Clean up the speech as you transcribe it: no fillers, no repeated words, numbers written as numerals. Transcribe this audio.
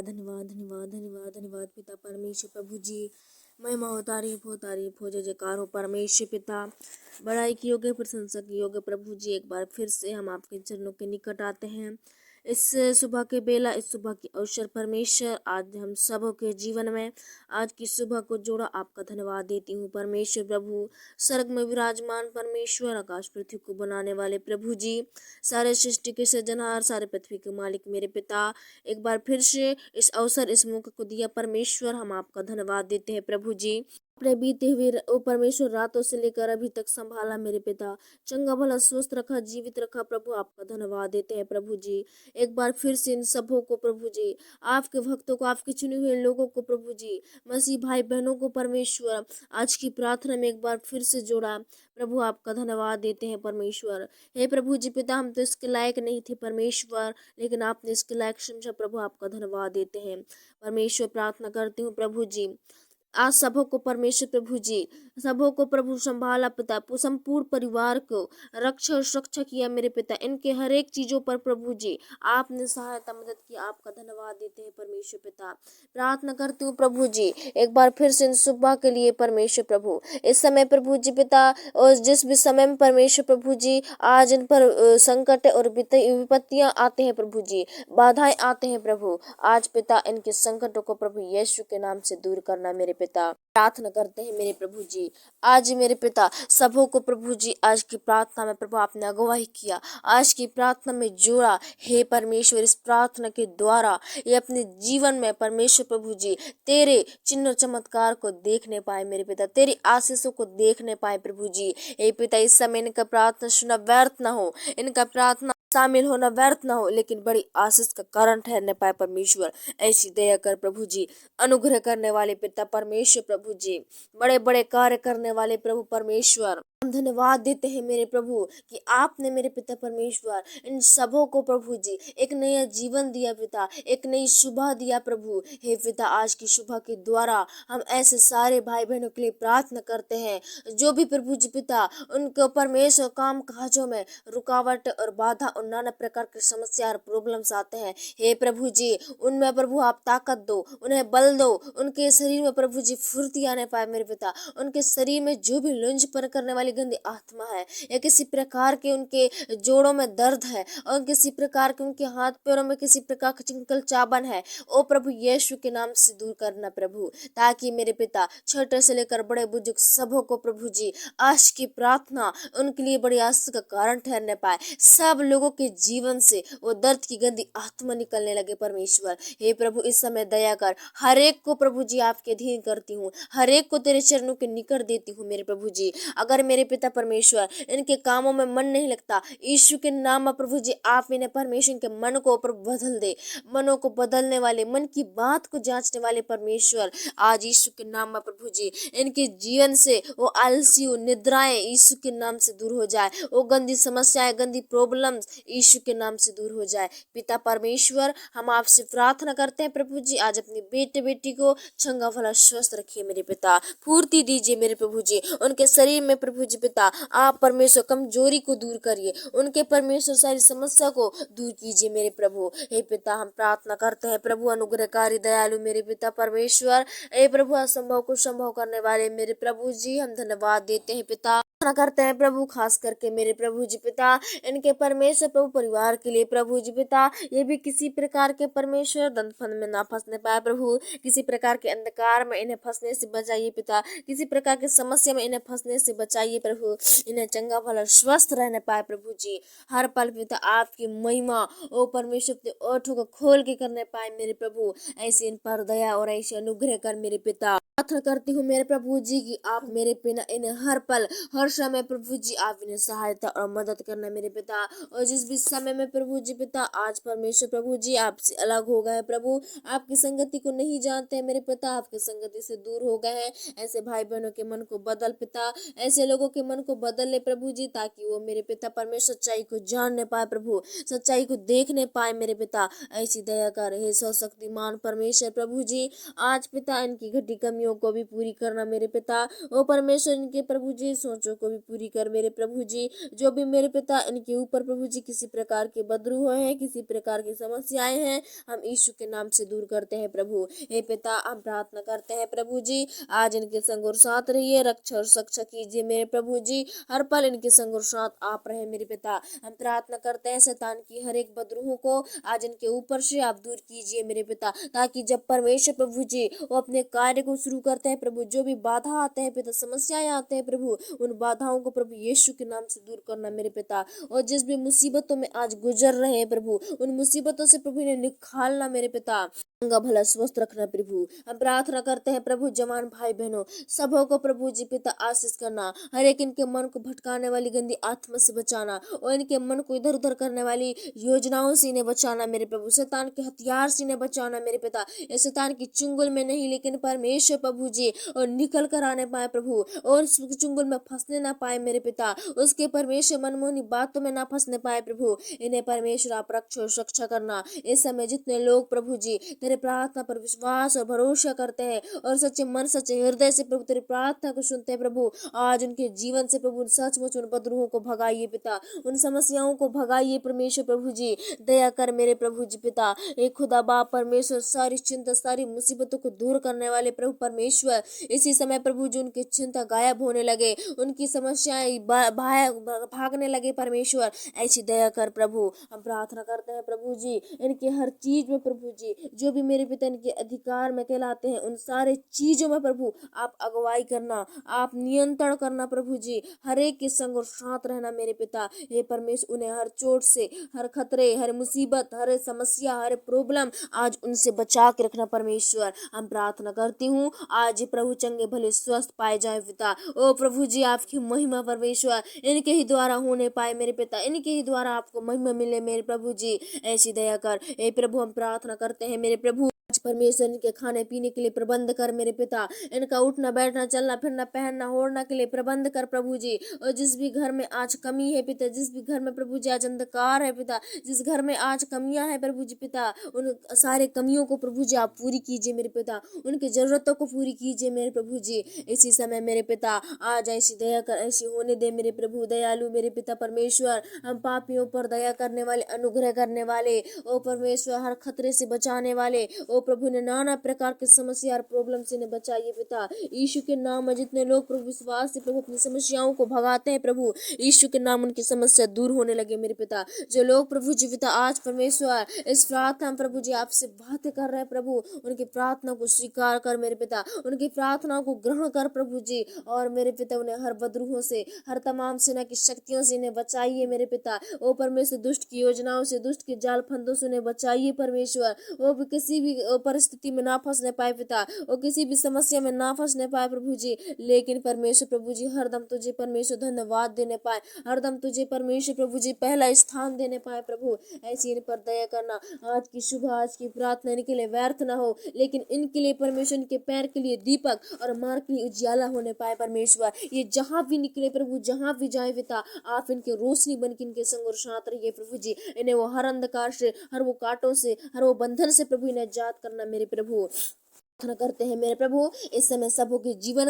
धन्यवाद धन्यवाद धन्यवाद धन्यवाद पिता परमेश्वर प्रभु जी। महिमा हो, तारीफ हो, जय जयकार हो परमेश्वर पिता। बड़ाई की योग्य, प्रशंसा की योग्य प्रभु जी, एक बार फिर से हम आपके चरणों के निकट आते हैं। इस सुबह के बेला, इस सुबह के अवसर परमेश्वर, आज हम सब के जीवन में आज की सुबह को जोड़ा आपका धन्यवाद देती हूँ परमेश्वर प्रभु। स्वर्ग में विराजमान परमेश्वर, आकाश पृथ्वी को बनाने वाले प्रभु जी, सारे सृष्टि के सृजनहार, सारे पृथ्वी के मालिक मेरे पिता, एक बार फिर से इस अवसर, इस मौके को दिया परमेश्वर, हम आपका धन्यवाद देते हैं प्रभु जी। अपने बीते हुए ओ परमेश्वर रातों से लेकर अभी तक संभाला मेरे पिता, चंगा भला स्वस्थ रखा, जीवित रखा प्रभु, आपका धन्यवाद देते हैं प्रभु जी। एक बार फिर से इन सबों को प्रभु जी, आपके भक्तों को, आपके चुने हुए लोगों को प्रभु जी, मसीह भाई बहनों को परमेश्वर, आज की प्रार्थना में एक बार फिर से जोड़ा प्रभु, आपका धन्यवाद देते हैं परमेश्वर। हे प्रभु जी पिता, हम तो इसके लायक नहीं थे परमेश्वर, लेकिन आपने इसके लायक समझा प्रभु, आपका धन्यवाद देते हैं परमेश्वर। प्रार्थना करती हूँ प्रभु जी, आज सबों को परमेश्वर प्रभु जी, सबों को प्रभु संभाला पिता, संपूर्ण परिवार को रक्षा और सुरक्षा किया मेरे पिता, इनके हर एक चीजों पर प्रभु जी आपने सहायता मदद की, आपका धन्यवाद देते हैं परमेश्वर पिता। प्रार्थना करती हूँ प्रभु जी, एक बार फिर से इन सुबह के लिए परमेश्वर प्रभु, इस समय प्रभु जी पिता, और जिस भी समय में परमेश्वर प्रभु जी आज इन पर संकट और विपत्तियां आते हैं प्रभु जी, बाधाएं आते हैं प्रभु, आज पिता इनके संकटों को प्रभु यीशु के नाम से दूर करना मेरे पिता। प्रार्थना करते हैं मेरे प्रभु जी, आज मेरे पिता सबों को प्रभु जी, आज की प्रार्थना में प्रभु आपने अगुवाई किया, आज की प्रार्थना में जोड़ा। हे परमेश्वर, इस प्रार्थना के द्वारा ये अपने जीवन में परमेश्वर प्रभु जी तेरे चिन्ह चमत्कार को देखने पाए मेरे पिता, तेरी आशीषों को देखने पाए प्रभु जी। हे पिता, इस समय इनका प्रार्थना सुना व्यर्थ न हो, इनका प्रार्थना शामिल होना व्यर्थ न हो, लेकिन बड़ी आशीष का कारण ठहरने पाए परमेश्वर। ऐसी दया कर प्रभु जी, अनुग्रह करने वाले पिता परमेश्वर प्रभु जी, बड़े बड़े कार्य करने वाले प्रभु परमेश्वर, हम धन्यवाद देते हैं मेरे प्रभु कि आपने मेरे पिता परमेश्वर इन सबों को प्रभु जी एक नया जीवन दिया पिता, एक नई सुबह दिया प्रभु। हे पिता, आज की सुबह के द्वारा हम ऐसे सारे भाई बहनों के लिए प्रार्थना करते हैं जो भी प्रभु जी पिता उनको परमेश्वर काम काजों में रुकावट और बाधा और नाना प्रकार की समस्या और प्रॉब्लम्स आते हैं। हे प्रभु जी, उनमें प्रभु आप ताकत दो, उन्हें बल दो, उनके शरीर में प्रभु जी फुर्ती आने पाए मेरे पिता, उनके शरीर में जो भी लुंजपन करने वाली गंदी आत्मा है, या किसी प्रकार के उनके जोड़ों में दर्द है, और किसी प्रकार के उनके हाथ पैरों में किसी प्रकार का चिंकल चाबन है, ओ प्रभु यीशु के नाम से दूर करना प्रभु, ताकि मेरे पिता छोटे से लेकर बड़े बुजुर्ग सबों को प्रभु जी आज की प्रार्थना उनके लिए बड़ी आशीष का कारण ठहरने पाए। सब लोगों के जीवन से वो दर्द की गंदी आत्मा निकलने लगे परमेश्वर। हे प्रभु, इस समय दया कर, हर एक को प्रभु जी आपके अधीन करती हूँ, हर एक को तेरे चरणों के निकट देती हूँ मेरे प्रभु जी। अगर मेरे पिता परमेश्वर इनके कामों में मन नहीं लगता, यीशु के नाम में प्रभु जी आप इन्हें परमेश्वर इनके मन को बदल दे, मनों को बदलने वाले, मन की बात को जांचने वाले परमेश्वर, आज यीशु के नाम में प्रभु जी इनके जीवन से वो आलसी निद्राएं यीशु के नाम से दूर हो जाए, वो गंदी समस्याएं, गंदी प्रॉब्लम्स यीशु के नाम से दूर हो जाए। पिता परमेश्वर, हम आपसे प्रार्थना करते हैं प्रभु जी, आज अपनी बेटे बेटी को चंगा भला स्वस्थ रखिए मेरे पिता, फूर्ती दीजिए मेरे प्रभु जी, उनके शरीर में प्रभु जी पिता आप परमेश्वर कमजोरी को दूर करिए, उनके परमेश्वर सारी समस्या को दूर कीजिए मेरे प्रभु। हे पिता, हम प्रार्थना करते हैं प्रभु, अनुग्रहकारी दयालु मेरे पिता परमेश्वर, हे प्रभु असंभव को संभव करने वाले मेरे प्रभु जी, हम धन्यवाद देते हैं पिता। करते हैं प्रभु, खास करके मेरे प्रभु जी पिता इनके परमेश्वर प्रभु परिवार के लिए प्रभु जी पिता, ये भी किसी प्रकार के परमेश्वर दंडफंद में ना फंसने पाए प्रभु, किसी प्रकार के अंधकार में इन्हें फंसने से बचाइए पिता, किसी प्रकार की समस्या में इन्हें फंसने से बचाइए प्रभु, इन्हें चंगा भला स्वस्थ रहने पाए प्रभु जी। हर पल पिता आपकी महिमा ओ परमेश्वर अपने ओठों को खोल के करने पाए मेरे प्रभु, ऐसे इन पर दया और ऐसे अनुग्रह कर मेरे पिता। प्रार्थना करती हूँ मेरे प्रभु जी कि आप मेरे पिता इन्हें हर पल हर समय प्रभु जी आप इन्हें सहायता और मदद करना मेरे पिता, और जिस भी समय में प्रभु जी पिता आज परमेश्वर प्रभु जी आपसे अलग हो गए प्रभु, आपकी संगति को नहीं जानते हैं मेरे पिता, आपकी संगति से दूर हो गए हैं, ऐसे भाई बहनों के मन को बदल पिता, ऐसे लोगों के मन को बदल ले प्रभु जी, ताकि वो मेरे पिता परमेश्वर सच्चाई को जानने पाए प्रभु, सच्चाई को देखने पाए मेरे पिता, ऐसी दया कर हे सर्वशक्तिमान परमेश्वर प्रभु जी। आज पिता इनकी घटी कमियों को भी पूरी करना मेरे पिता, ओ परमेश्वर इनके प्रभु जी सोचो को भी पूरी कर मेरे प्रभु जी। जो भी मेरे पिता इनके ऊपर प्रभु जी किसी प्रकार के बद्रूह हैं, किसी प्रकार की समस्याएं हैं, हम यीशु के नाम से दूर करते हैं प्रभु। हे पिता, हम प्रार्थना करते हैं प्रभु जी, आज इनके संग और साथ रहिए, रक्षा और शिक्षा कीजिए मेरे प्रभु जी। हर पल इनके संग और साथ आप रहे मेरे पिता। हम प्रार्थना करते हैं शैतान की हर एक बद्रूहों को आज इनके ऊपर से आप दूर कीजिए मेरे पिता, ताकि जब परमेश्वर प्रभु जी वो अपने कार्य को शुरू करते हैं प्रभु, जो भी बाधा आते हैं पिता, समस्याएं आते हैं प्रभु, उन बाधाओं को प्रभु यीशु के नाम से दूर करना मेरे पिता। और जिस भी मुसीबतों में आज गुजर रहे हैं प्रभु, उन मुसीबतों से प्रभु ने निकालना मेरे पिता, उनका भला स्वस्थ रखना प्रभु। हम प्रार्थना करते हैं प्रभु, जवान भाई बहनों सबों को प्रभु जी पिता आशीष करना, हर एक इनके मन को भटकाने वाली गंदी आत्मा से बचाना और इनके मन को इधर उधर करने वाली योजनाओं से इन्हें बचाना मेरे प्रभु, शैतान के हथियार से इन्हें बचाना मेरे पिता। ये शैतान की चुंगल में नहीं, लेकिन परमेश्वर प्रभु जी और निकल कर आने पाए प्रभु, और उस चुंगल में फंसने ना पाए मेरे पिता, उसके परमेश्वर मनमोहनी बातों में ना फंसने पाए प्रभु। इन्हें परमेश्वर आप रक्षा और रक्षा करना। इस समय जितने लोग प्रभु जी तेरे प्रार्थना पर विश्वास और भरोसा करते हैं और सच्चे मन सच्चे हृदय से प्रभु तेरी प्रार्थना को सुनते हैं प्रभु, आज उनके जीवन से प्रभु सचमुच उन बद्रूहों को भगाइए पिता, उन समस्याओं को भगाइए परमेश्वर प्रभु जी। दया कर मेरे प्रभु जी पिता, एक खुदा बाप परमेश्वर, सारी चिंता सारी मुसीबतों को दूर करने वाले प्रभु परमेश्वर, इसी समय प्रभु जी उनकी चिंता गायब होने लगे, उनकी समस्याएं भागने लगे परमेश्वर, ऐसी दया कर प्रभु। हम प्रार्थना करते हैं प्रभु जी, इनके हर चीज में प्रभु जी जो भी मेरे पिता इनके अधिकार में कहलाते हैं, उन सारे चीजों में प्रभु आप अगुवाई करना, आप नियंत्रण करना प्रभु जी, हर एक के संग और साथ रहना मेरे पिता। हे परमेश्वर, उन्हें हर चोट से, हर खतरे, हर मुसीबत, हर समस्या, हर प्रॉब्लम आज उनसे बचा के रखना परमेश्वर। हम प्रार्थना करती हूँ आज प्रभु चंगे भले स्वस्थ पाए जाए पिता। ओ प्रभु जी, आपकी महिमा परमेश्वर इनके ही द्वारा होने पाए मेरे पिता, इनके ही द्वारा आपको महिमा मिले मेरे प्रभु जी, ऐसी दया कर। हे प्रभु, हम प्रार्थना करते हैं मेरे प्रभु, परमेश्वर इनके खाने पीने के लिए प्रबंध कर मेरे पिता, इनका उठना बैठना चलना फिरना पहनना ओढ़ना के लिए प्रबंध कर प्रभु जी। और जिस भी घर में आज कमी है पिता, जिस भी घर में प्रभु जी आज अंधकार है पिता, जिस घर में आज कमियां है प्रभु जी पिता, उन सारे कमियों को प्रभु जी आप पूरी कीजिए मेरे पिता, उनकी जरूरतों को पूरी कीजिए मेरे प्रभु जी। इसी समय मेरे पिता आज ऐसी दया कर, ऐसी होने दे मेरे प्रभु, दयालु मेरे पिता परमेश्वर, हम पापियों पर दया करने वाले, अनुग्रह करने वाले, ओ परमेश्वर हर खतरे से बचाने वाले, ओ प्रभु ने नाना प्रकार की समस्या और प्रॉब्लम से ने बचाइए पिता। यीशु के नाम में जितने लोग प्रभु विश्वास से प्रभु अपनी समस्याओं को भगाते हैं प्रभु, यीशु के नाम उनकी समस्या दूर होने लगे मेरे पिता। जो लोग प्रभु जी पिता आज परमेश्वर इस प्रार्थना प्रभु जी आपसे बातें कर रहे हैं प्रभु, उनकी प्रार्थना को स्वीकार कर मेरे पिता, उनकी प्रार्थना को ग्रहण कर प्रभु जी, और मेरे पिता उन्हें हर बद्रूहों से, हर तमाम सेना की शक्तियों से इन्हें बचाइए मेरे पिता। ओ परमेश्वर, दुष्ट की योजनाओं से, दुष्ट के जाल फंदों से उन्हें बचाइए परमेश्वर। वो भी किसी भी परिस्थिति में ना फंसने पाए पिता, वो किसी भी समस्या में ना फंसने पाए प्रभु जी, लेकिन परमेश्वर प्रभु जी हरदम तुझे परमेश्वर धन्यवाद देने पाए, हरदम तुझे परमेश्वर प्रभु जी पहला स्थान देने पाए प्रभु। ऐसी इन पर दया करना। आज की शुभ, आज की प्रार्थना इनके लिए व्यर्थ ना हो, लेकिन इनके लिए परमेश्वर, इनके पैर के लिए दीपक और मार्ग के लिए उजियाला होने पाए परमेश्वर। ये जहाँ भी निकले प्रभु, जहाँ भी जाए पिता, आप इनके रोशनी बन के इनके संग और साथ रहिए प्रभु जी। इन्हें वो हर अंधकार से, हर वो कांटों से, हर वो बंधन से प्रभु इन्हें आजाद करना मेरे प्रभु। प्रार्थना करते हैं मेरे प्रभु, इस समय सबों के जीवन